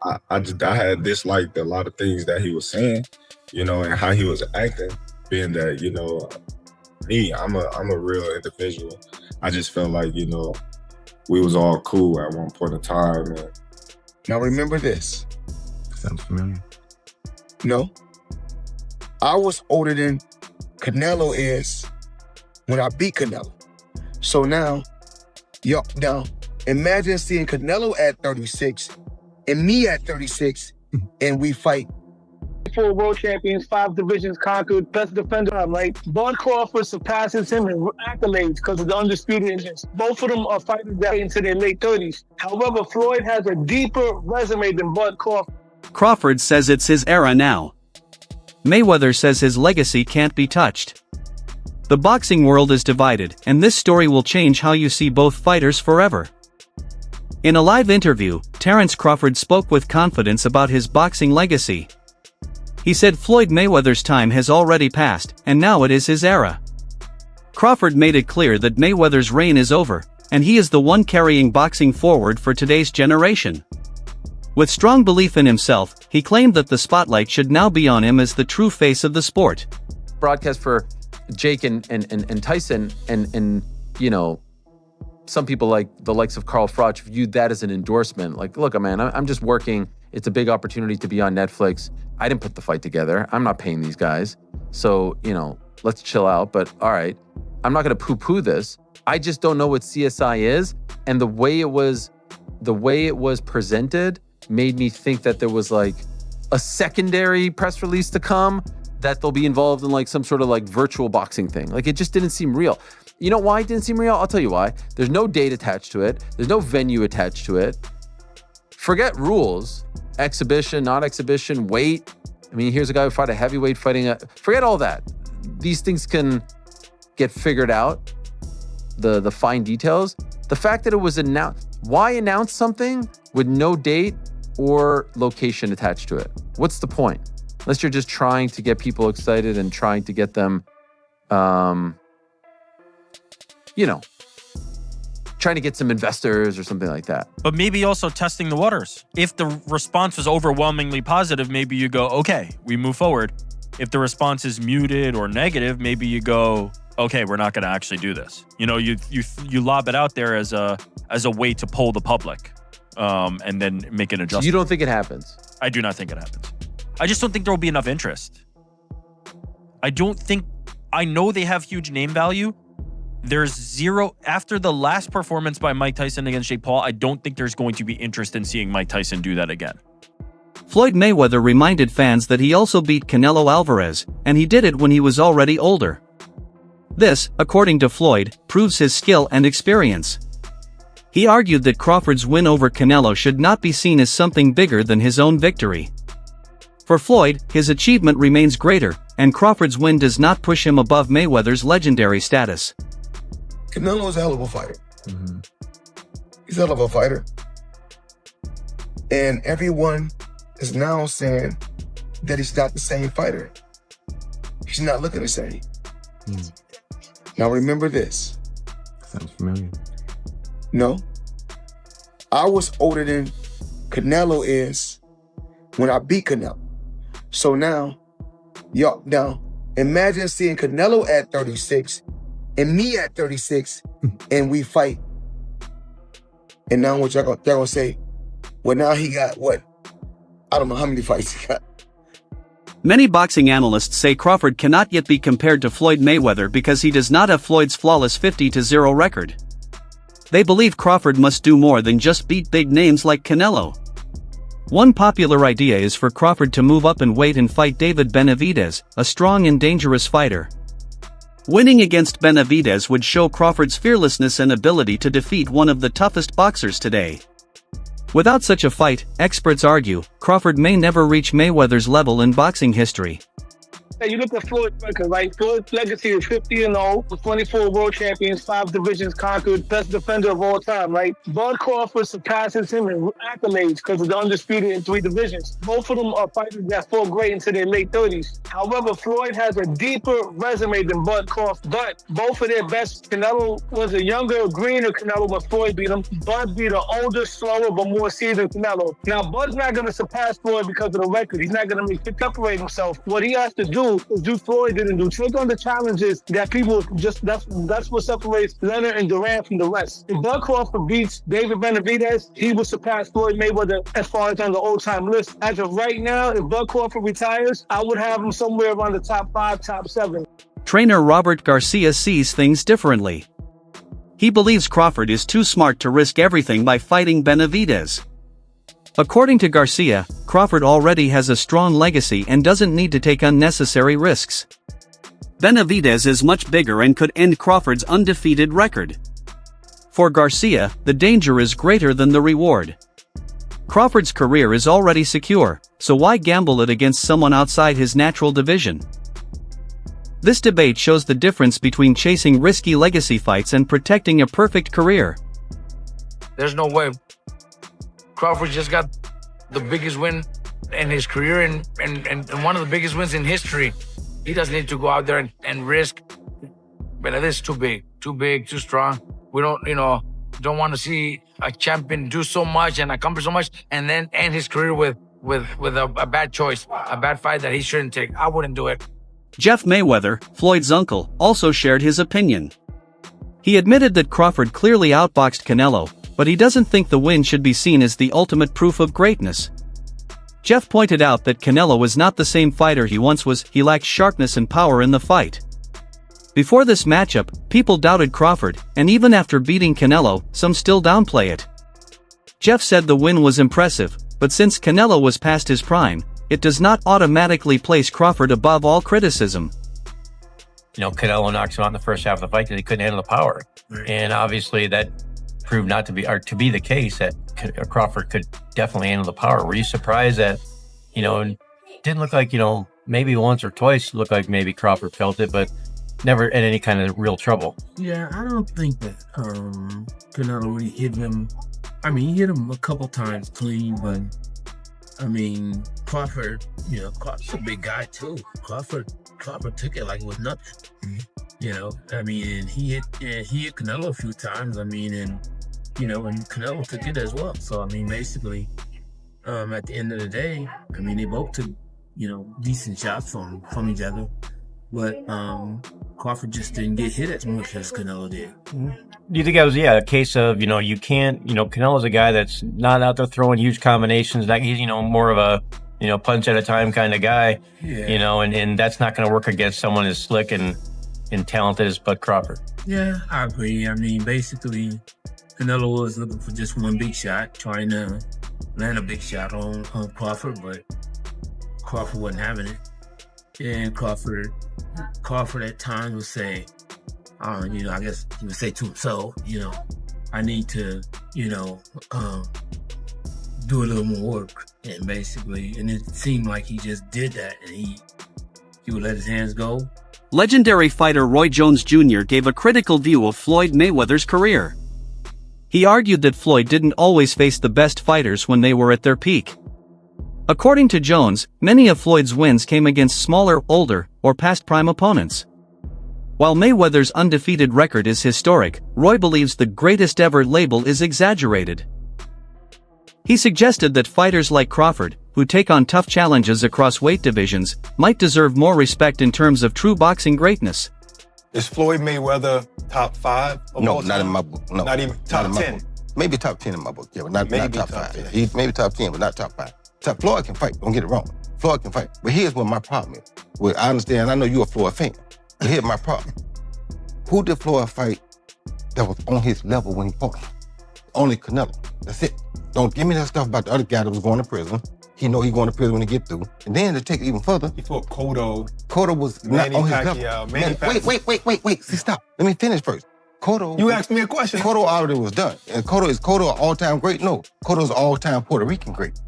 I had disliked a lot of things that he was saying, and how he was acting, being that, I'm a real individual. I just felt like, we was all cool at one point in time. And now remember this. Sounds familiar. No. I was older than Canelo is when I beat Canelo. So now imagine seeing Canelo at 36 and me at 36 and we fight. 4 world champions, 5 divisions conquered, best defender. Like Bud Crawford surpasses him in accolades because of the undisputed engines. Both of them are fighters that get into their late 30s. However, Floyd has a deeper resume than Bud Crawford. Crawford says it's his era now. Mayweather says his legacy can't be touched. The boxing world is divided, and this story will change how you see both fighters forever. In a live interview, Terence Crawford spoke with confidence about his boxing legacy. He said Floyd Mayweather's time has already passed, and now it is his era. Crawford made it clear that Mayweather's reign is over, and he is the one carrying boxing forward for today's generation. With strong belief in himself, he claimed that the spotlight should now be on him as the true face of the sport. Broadcast for Jake and Tyson, and some people like the likes of Carl Froch viewed that as an endorsement. Like, look, man, I'm just working. It's a big opportunity to be on Netflix. I didn't put the fight together. I'm not paying these guys. So, let's chill out. But all right, I'm not going to poo-poo this. I just don't know what CSI is. And the way it was presented made me think that there was like a secondary press release to come, that they'll be involved in like some sort of like virtual boxing thing. Like, it just didn't seem real. You know why it didn't seem real? I'll tell you why. There's no date attached to it. There's no venue attached to it. Forget rules, exhibition, not exhibition, weight. I mean, here's a guy who fought a heavyweight forget all that. These things can get figured out, the fine details. The fact that it was announced, why announce something with no date or location attached to it? What's the point? Unless you're just trying to get people excited and trying to get them, trying to get some investors or something like that. But maybe also testing the waters. If the response was overwhelmingly positive, maybe you go, okay, we move forward. If the response is muted or negative, maybe you go, okay, we're not going to actually do this. You lob it out there as a way to poll the public, and then make an adjustment. So you don't think it happens? I do not think it happens. I just don't think there will be enough interest. I know they have huge name value. There's zero, after the last performance by Mike Tyson against Jake Paul, I don't think there's going to be interest in seeing Mike Tyson do that again. Floyd Mayweather reminded fans that he also beat Canelo Alvarez, and he did it when he was already older. This, according to Floyd, proves his skill and experience. He argued that Crawford's win over Canelo should not be seen as something bigger than his own victory. For Floyd, his achievement remains greater, and Crawford's win does not push him above Mayweather's legendary status. Canelo is a hell of a fighter. Mm-hmm. He's a hell of a fighter. And everyone is now saying that he's not the same fighter. He's not looking the same. Mm. Now remember this. Sounds familiar. No. I was older than Canelo is when I beat Canelo. So now imagine seeing Canelo at 36 and me at 36 and we fight. And now what y'all gonna say? Well, now he got what? I don't know how many fights he got. Many boxing analysts say Crawford cannot yet be compared to Floyd Mayweather because he does not have Floyd's flawless 50-0 record. They believe Crawford must do more than just beat big names like Canelo. One popular idea is for Crawford to move up in weight and fight David Benavidez, a strong and dangerous fighter. Winning against Benavidez would show Crawford's fearlessness and ability to defeat one of the toughest boxers today. Without such a fight, experts argue, Crawford may never reach Mayweather's level in boxing history. Hey, you look at Floyd's record, right? Floyd's legacy is 50-0, with 24 world champions, 5 divisions conquered, best defender of all time, right? Bud Crawford surpasses him in accolades because of the undisputed in 3 divisions. Both of them are fighters that fought great into their late 30s. However, Floyd has a deeper resume than Bud Crawford, but both of their best, Canelo was a younger, greener Canelo when Floyd beat him. Bud beat an older, slower, but more seasoned Canelo. Now, Bud's not going to surpass Floyd because of the record. He's not going to separate himself. What he has to do is do Floyd didn't do. Take on the challenges that people just, that's what separates Leonard and Durant from the rest. If Bud Crawford beats David Benavidez, he will surpass Floyd Mayweather as far as on the all-time list. As of right now, if Bud Crawford retires, I would have him somewhere around the top 5, top 7. Trainer Robert Garcia sees things differently. He believes Crawford is too smart to risk everything by fighting Benavidez. According to Garcia, Crawford already has a strong legacy and doesn't need to take unnecessary risks. Benavidez is much bigger and could end Crawford's undefeated record. For Garcia, the danger is greater than the reward. Crawford's career is already secure, so why gamble it against someone outside his natural division? This debate shows the difference between chasing risky legacy fights and protecting a perfect career. There's no way. Crawford just got the biggest win in his career and one of the biggest wins in history. He doesn't need to go out there and risk. But it is too big, too strong. We don't want to see a champion do so much and accomplish so much and then end his career with a bad choice, a bad fight that he shouldn't take. I wouldn't do it. Jeff Mayweather, Floyd's uncle, also shared his opinion. He admitted that Crawford clearly outboxed Canelo, but he doesn't think the win should be seen as the ultimate proof of greatness. Jeff pointed out that Canelo was not the same fighter he once was. He lacked sharpness and power in the fight. Before this matchup, people doubted Crawford, and even after beating Canelo, some still downplay it. Jeff said the win was impressive, but since Canelo was past his prime, it does not automatically place Crawford above all criticism. Canelo knocks him out in the first half of the fight because he couldn't handle the power. Right. And obviously that proved not to be, or to be the case, that Crawford could definitely handle the power. Were you surprised that, it didn't look like, maybe once or twice looked like maybe Crawford felt it, but never in any kind of real trouble? Yeah, I don't think that Canelo really hit him. I mean, he hit him a couple times clean, but Crawford, Crawford's a big guy too. Crawford took it like it was nothing. And he hit Canelo a few times. And Canelo took it as well. So basically, at the end of the day, they both took decent shots from each other. But Crawford just didn't get hit as much as Canelo did. Do you think that was, a case of, you can't, Canelo's a guy that's not out there throwing huge combinations. Like he's, more of a, punch at a time kind of guy, and that's not going to work against someone as slick and talented as Bud Crawford. Yeah, I agree. Basically, Canelo was looking for just one big shot, trying to land a big shot on Crawford, but Crawford wasn't having it. And Crawford at times would say, I guess he would say to himself, I need to, do a little more work. And it seemed like he just did that, and he would let his hands go. Legendary fighter Roy Jones Jr. gave a critical view of Floyd Mayweather's career. He argued that Floyd didn't always face the best fighters when they were at their peak. According to Jones, many of Floyd's wins came against smaller, older, or past prime opponents. While Mayweather's undefeated record is historic, Roy believes the greatest ever label is exaggerated. He suggested that fighters like Crawford, who take on tough challenges across weight divisions, might deserve more respect in terms of true boxing greatness. Is Floyd Mayweather top 5? No, not in my book. No, not even top 10. Maybe top 10 in my book, but not top 5. He's maybe top 10, but not top 5. Floyd can fight, don't get it wrong. Floyd can fight. But here's what my problem is. Well, I understand, I know you're a Floyd fan, but here's my problem. Who did Floyd fight that was on his level when he fought? Only Canelo. That's it. Don't give me that stuff about the other guy that was going to prison. He know he going to prison when he get through. And then to take it even further, he fought Cotto. Cotto was not on his level. Wait. See, stop. Let me finish first. Cotto. You asked me a question. Cotto already was done. And Cotto an all-time great? No. Cotto's an all-time Puerto Rican great.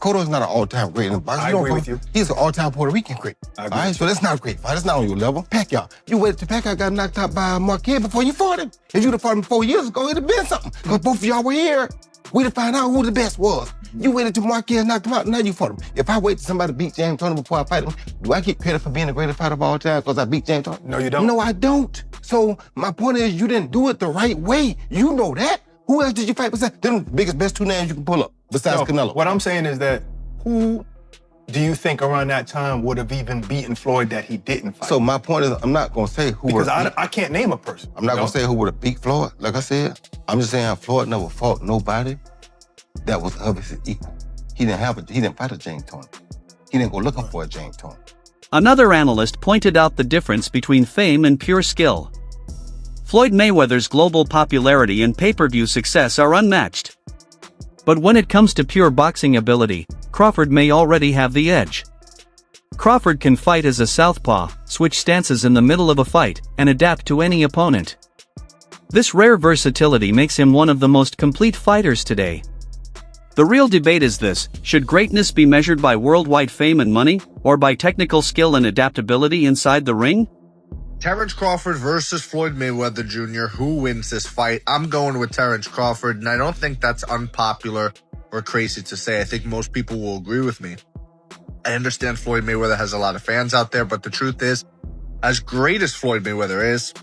Cotto's not an all-time great in boxing. I agree with you. He's an all-time Puerto Rican great. I All agree. right, so that's not a great fight. That's not on your level. Pacquiao, you waited till Pacquiao got knocked out by Marquez before you fought him. If you'd have fought him 4 years ago, it'd have been something. Because both of y'all were here. We'd have found out who the best was. You waited till Marquez knocked him out, now you fought him. If I wait till somebody beat James Toney before I fight him, do I get credit for being the greatest fighter of all time because I beat James Toney? No, you don't. No, I don't. So my point is, you didn't do it the right way. You know that. Who else did you fight besides them? Best two names you can pull up besides Canelo. What I'm saying is that who do you think around that time would have even beaten Floyd that he didn't fight? So my point is, I'm not gonna say who because would've beat- I can't name a person. I'm not gonna say who would have beat Floyd. Like I said, I'm just saying Floyd never fought nobody that was of his equal. He didn't fight a James Toney. He didn't go looking for a James Toney. Another analyst pointed out the difference between fame and pure skill. Floyd Mayweather's global popularity and pay-per-view success are unmatched. But when it comes to pure boxing ability, Crawford may already have the edge. Crawford can fight as a southpaw, switch stances in the middle of a fight, and adapt to any opponent. This rare versatility makes him one of the most complete fighters today. The real debate is this: should greatness be measured by worldwide fame and money, or by technical skill and adaptability inside the ring? Terence Crawford versus Floyd Mayweather Jr. Who wins this fight? I'm going with Terence Crawford, and I don't think that's unpopular or crazy to say. I think most people will agree with me. I understand Floyd Mayweather has a lot of fans out there, but the truth is, as great as Floyd Mayweather is,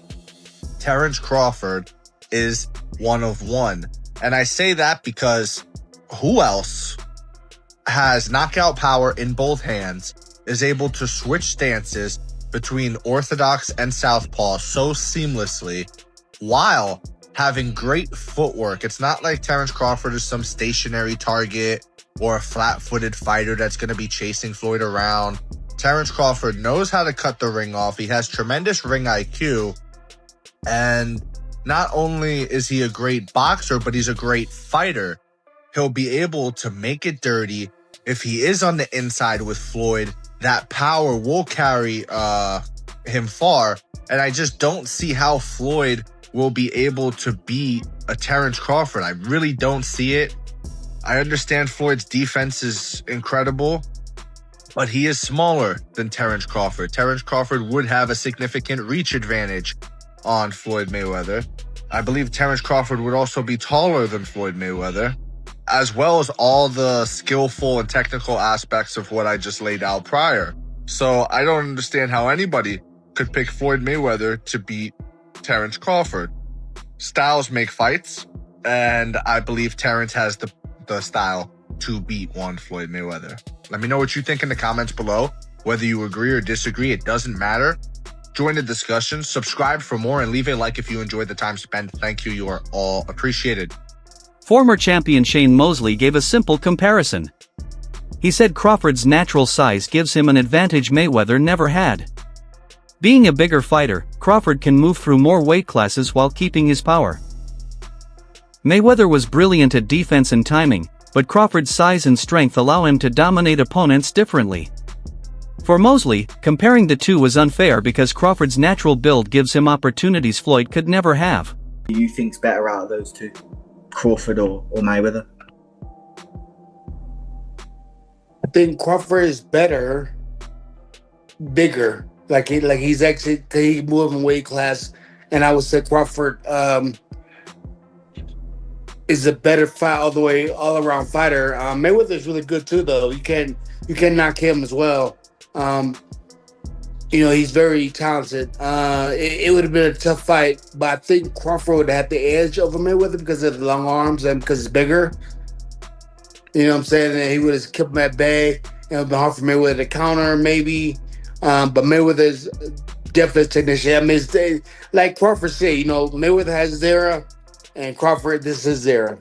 Terence Crawford is one of one. And I say that because who else has knockout power in both hands, is able to switch stances between orthodox and southpaw so seamlessly while having great footwork? It's not like Terence Crawford is some stationary target or a flat-footed fighter that's going to be chasing Floyd around. Terence Crawford knows how to cut the ring off. He has tremendous ring IQ. And not only is he a great boxer, but he's a great fighter. He'll be able to make it dirty. If he is on the inside with Floyd, that power will carry him far. And I just don't see how Floyd will be able to beat a Terence Crawford. I really don't see it. I understand Floyd's defense is incredible, but he is smaller than Terence Crawford. Terence Crawford would have a significant reach advantage on Floyd Mayweather. I believe Terence Crawford would also be taller than Floyd Mayweather, as well as all the skillful and technical aspects of what I just laid out prior. So I don't understand how anybody could pick Floyd Mayweather to beat Terence Crawford. Styles make fights, and I believe Terence has the style to beat one Floyd Mayweather. Let me know what you think in the comments below. Whether you agree or disagree, it doesn't matter. Join the discussion, subscribe for more, and leave a like if you enjoyed the time spent. Thank you. You are all appreciated. Former champion Shane Mosley gave a simple comparison. He said Crawford's natural size gives him an advantage Mayweather never had. Being a bigger fighter, Crawford can move through more weight classes while keeping his power. Mayweather was brilliant at defense and timing, but Crawford's size and strength allow him to dominate opponents differently. For Mosley, comparing the two was unfair because Crawford's natural build gives him opportunities Floyd could never have. Who do you think's better out of those two? Crawford or Mayweather? I think Crawford is better, bigger. Like he's actually, he can move in weight class, and I would say Crawford is a better fight all around fighter. Mayweather is really good too, though. You can knock him as well. He's very talented. It would have been a tough fight, but I think Crawford would have the edge over Mayweather because of the long arms and because it's bigger. You know what I'm saying? And he would have kept him at bay. It would have been hard for Mayweather to counter, maybe. But Mayweather's definitely a technician. I mean, like Crawford said, Mayweather has his era, and Crawford, this is his era.